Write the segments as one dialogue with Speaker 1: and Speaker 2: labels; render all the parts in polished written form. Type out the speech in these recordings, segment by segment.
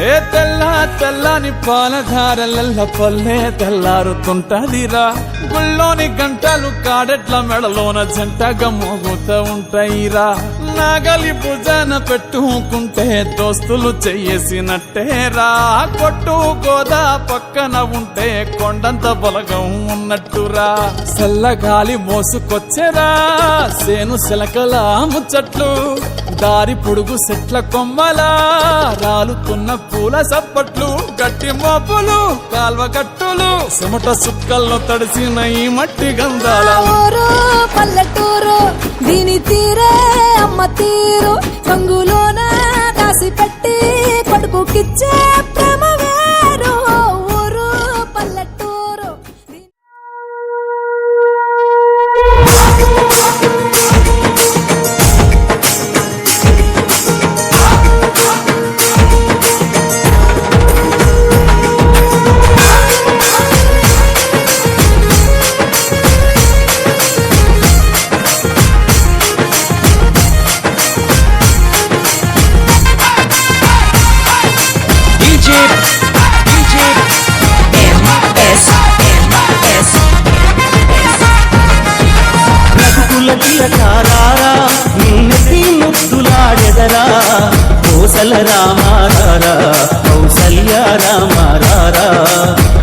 Speaker 1: ఏ తెల్లని పాలధారలల్ల పల్లె తెల్లారుతుంటదిరా. గుళ్ళోని గంటలు కాడెట్ల మెడలోన జంటగా మోగుతూ ఉంటాయిరా. నాగలి భుజాన పెట్టుకుంటే దోస్తులు చెయ్యేసినట్టేరా. కొట్టు గోదా పక్కన ఉంటే కొండంత బలగం ఉన్నట్టురా. చల్లగాలి మోసుకొచ్చెరా సేను శిలకల ముచ్చట్లు. దారి పొడుగు చెట్ల కొమ్మలా రాలుతున్న పూల సప్పట్లు. గట్టి మోపులు కాల్వ గట్టులు చెమట సుక్కల్లో తడిసిన ఈ మట్టి గంధాల
Speaker 2: ఊరు పల్లెటూరు దీని తీరే అమ్మ తీరు. రంగులోన దాసి పెట్టి కొడుకుకిచ్చే ప్రేమ వేరు. ఊరు పల్లెటూరు
Speaker 3: నిన్నటి ముద్దులాడెదరా. కోసల రామారారా కౌసల్య రామారారా.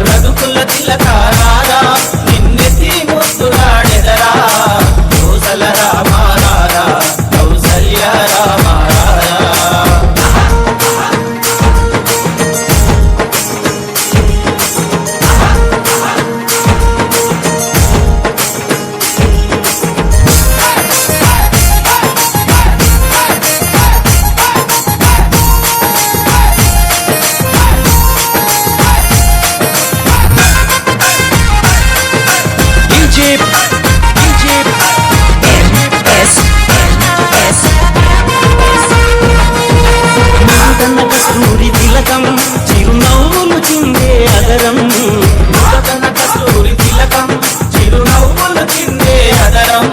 Speaker 3: రఘుకుల తిలకారారా నిన్నటి ముద్దులాడెదరా. కోసల రామారారా కౌసల్య రామారారా. కస్తూరి తిలకం చిరునవ్వులు చిందే అదరం. కస్తూరి తిలకం చిరునవ్వులు చిందే అదరం.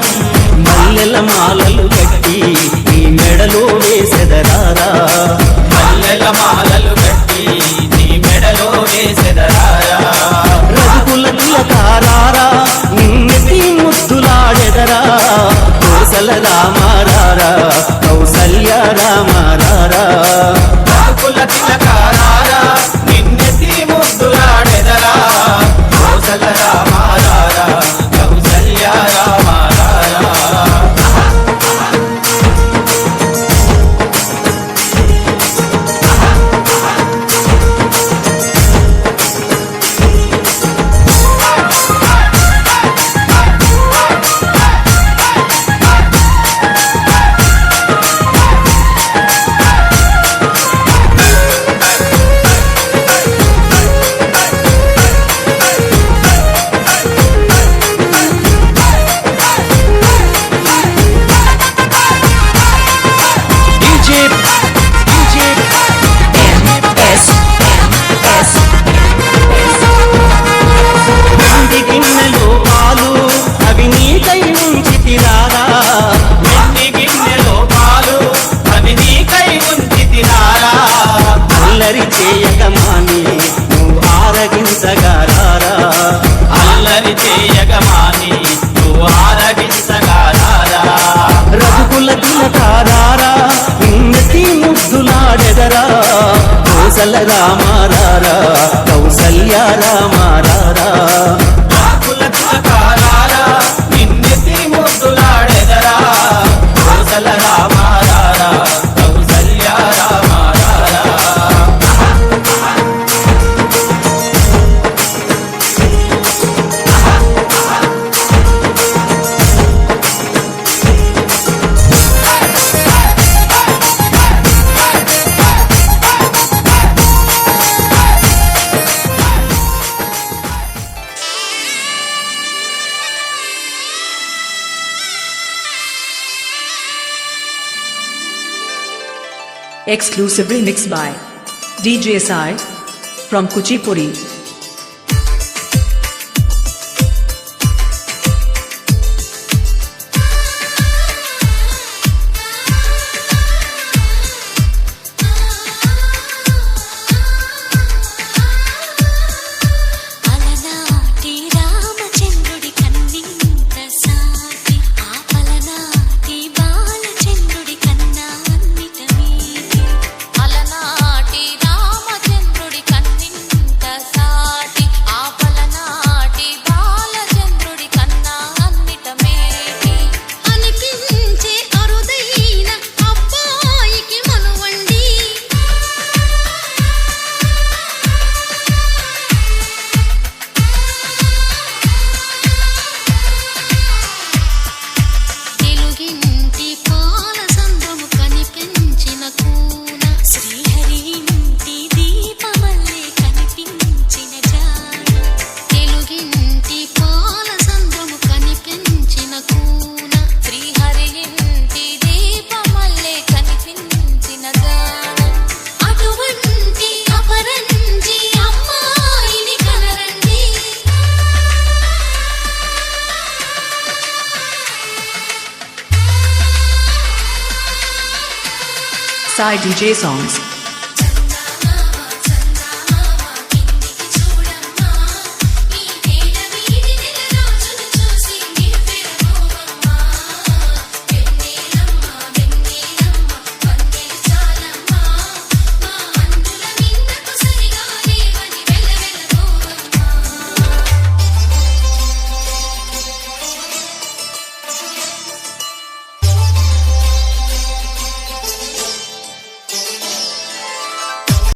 Speaker 3: మల్లెల మాలలు కట్టి నీ మెడలో వేసెదరారా. మల్లెల మాలలు కట్టి నీ మెడలో వేసెదరారా. రఘుకుల తిలకారారా నిన్నటి ముద్దులాడెదరా. కోసల రామారారా కౌసల్య రామారారా. రఘుకుల తిలకారారా నిన్నటి ముద్దులాడెదరా. కోసల రామారారా కౌసల్య రామారారా. గిన్నెలో పాలు అవి నీకై ఉంచి తిరారా. వెండి గిన్నెలో పాలు అవి నీకై ఉంచి తిరారా. అల్లరి చేయగమాని నువ్వు ఆరగించగారారా. అల్లరి చేయగమాని నువ్వు ఆరగించగారారా. రఘుకుల తిలకారారా నిన్నటి ముద్దులాడెదరా. కోసల రామారారా కౌసల్య రామారారా. రఘుకుల తిలకారారా నిన్నటి ముద్దులాడెదరా. Kosala రామారారా Kaushalya రామారారా.
Speaker 4: Exclusively mixed by DJ Sai from Kuchipudi. Sai DJ Songs.